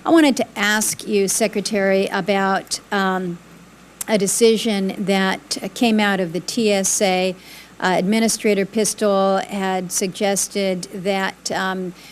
I wanted to ask you, Secretary, about a decision that came out of the TSA. Administrator Pistol had suggested that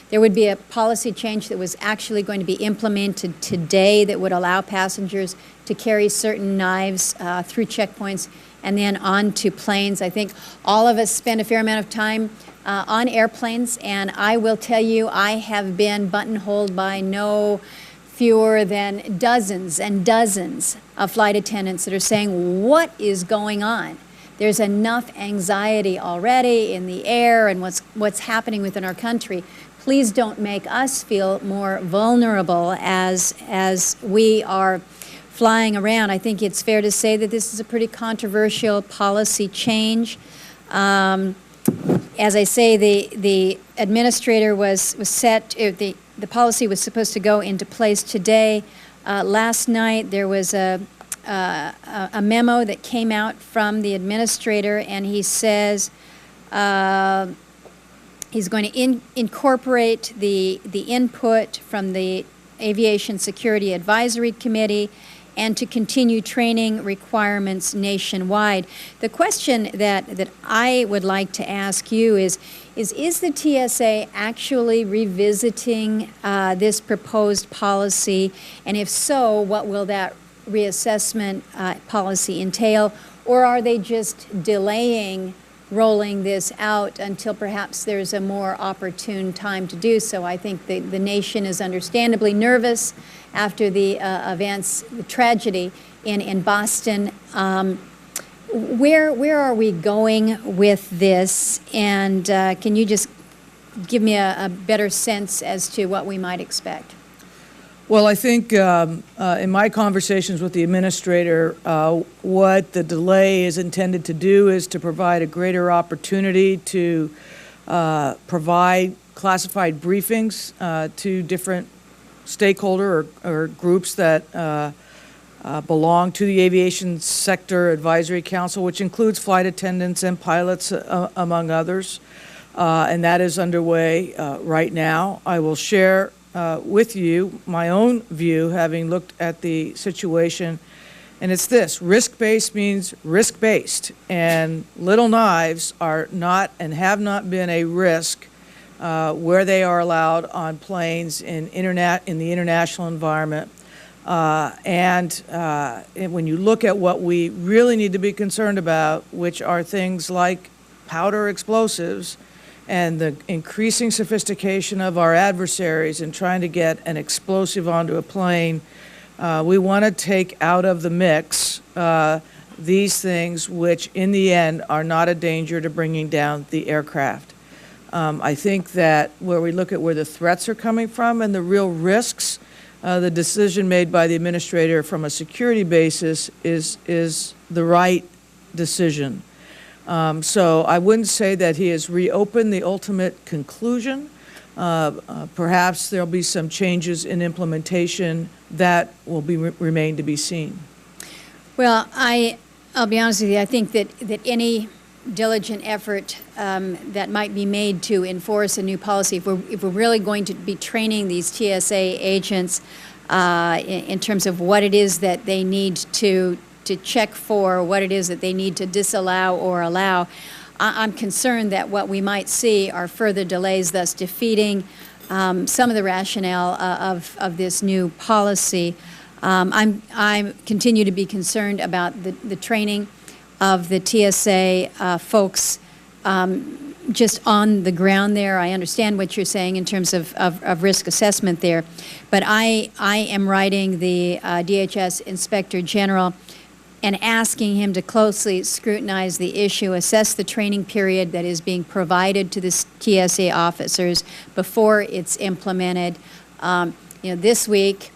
there would be a policy change that was actually going to be implemented today that would allow passengers to carry certain knives through checkpoints and then onto planes. I think all of us spend a fair amount of time on airplanes, and I will tell you, I have been buttonholed by no fewer than dozens and dozens of flight attendants that are saying, what is going on? There's enough anxiety already in the air and what's happening within our country. Please don't make us feel more vulnerable as we are flying around. I think it's fair to say that this is a pretty controversial policy change. As I say, the administrator was set, the policy was supposed to go into place today. Last night there was a memo that came out from the administrator, and he says he's going to incorporate the input from the Aviation Security Advisory Committee and to continue training requirements nationwide. The question that I would like to ask you is the TSA actually revisiting this proposed policy? And if so, what will that reassessment policy entail? Or are they just delaying rolling this out until perhaps there's a more opportune time to do so? I think the nation is understandably nervous after the events, the tragedy in Boston. Where are we going with this? And can you just give me a better sense as to what we might expect? Well, I think in my conversations with the administrator, what the delay is intended to do is to provide a greater opportunity to provide classified briefings to different stakeholder or groups that belong to the Aviation Sector Advisory Council, which includes flight attendants and pilots, among others. And that is underway right now. I will share with you my own view, having looked at the situation, and it's this: risk-based means risk-based, and little knives are not and have not been a risk where they are allowed on planes in the international environment. And when you look at what we really need to be concerned about, which are things like powder explosives, and the increasing sophistication of our adversaries in trying to get an explosive onto a plane, we want to take out of the mix these things which in the end are not a danger to bringing down the aircraft. I think that where we look at where the threats are coming from and the real risks, the decision made by the administrator from a security basis is the right decision. So I wouldn't say that he has reopened the ultimate conclusion. Perhaps there'll be some changes in implementation that will remain to be seen. Well, I'll be honest with you. I think that any diligent effort that might be made to enforce a new policy, if we're really going to be training these TSA agents in terms of what it is that they need to check for, what it is that they need to disallow or allow, I'm concerned that what we might see are further delays, thus defeating some of the rationale of this new policy. I continue to be concerned about the training of the TSA folks just on the ground there. I understand what you're saying in terms of risk assessment there, but I am writing the DHS Inspector General and asking him to closely scrutinize the issue, assess the training period that is being provided to the TSA officers before it's implemented. This week,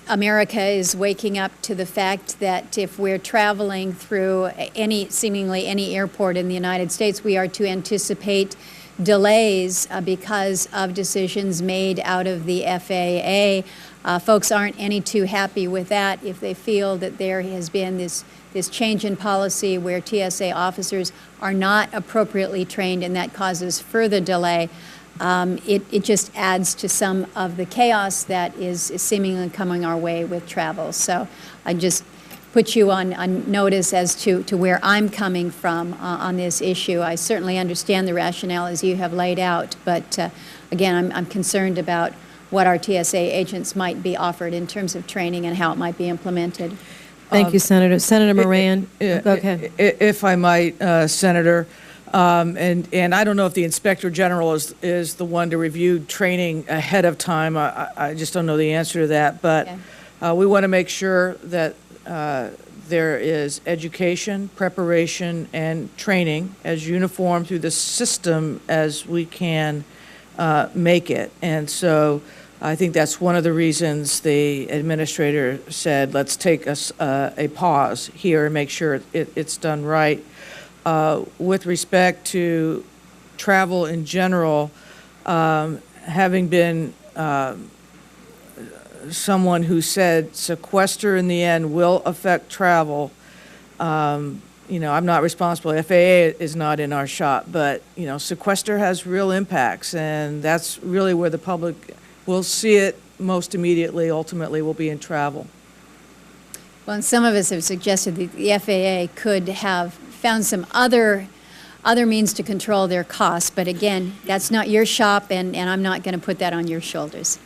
America is waking up to the fact that if we're traveling through seemingly any airport in the United States, we are to anticipate delays because of decisions made out of the FAA. Folks aren't any too happy with that if they feel that there has been this change in policy where TSA officers are not appropriately trained, and that causes further delay. it just adds to some of the chaos that is seemingly coming our way with travel. So I just put you on notice as to where I'm coming from on this issue. I certainly understand the rationale as you have laid out, but again, I'm concerned about what our TSA agents might be offered in terms of training and how it might be implemented. Thank you, Senator. Senator Moran, go ahead. If I might, Senator, and I don't know if the Inspector General is the one to review training ahead of time. I just don't know the answer to that, but we want to make sure that there is education, preparation, and training as uniform through the system as we can make it. And so I think that's one of the reasons the administrator said, let's take a pause here and make sure it's done right. With respect to travel in general, having been someone who said sequester in the end will affect travel, you know, I'm not responsible. FAA is not in our shop, but, you know, sequester has real impacts, and that's really where the public will see it most immediately, ultimately, will be in travel. Well, and some of us have suggested that the FAA could have found some other means to control their costs, but again, that's not your shop, and I'm not going to put that on your shoulders.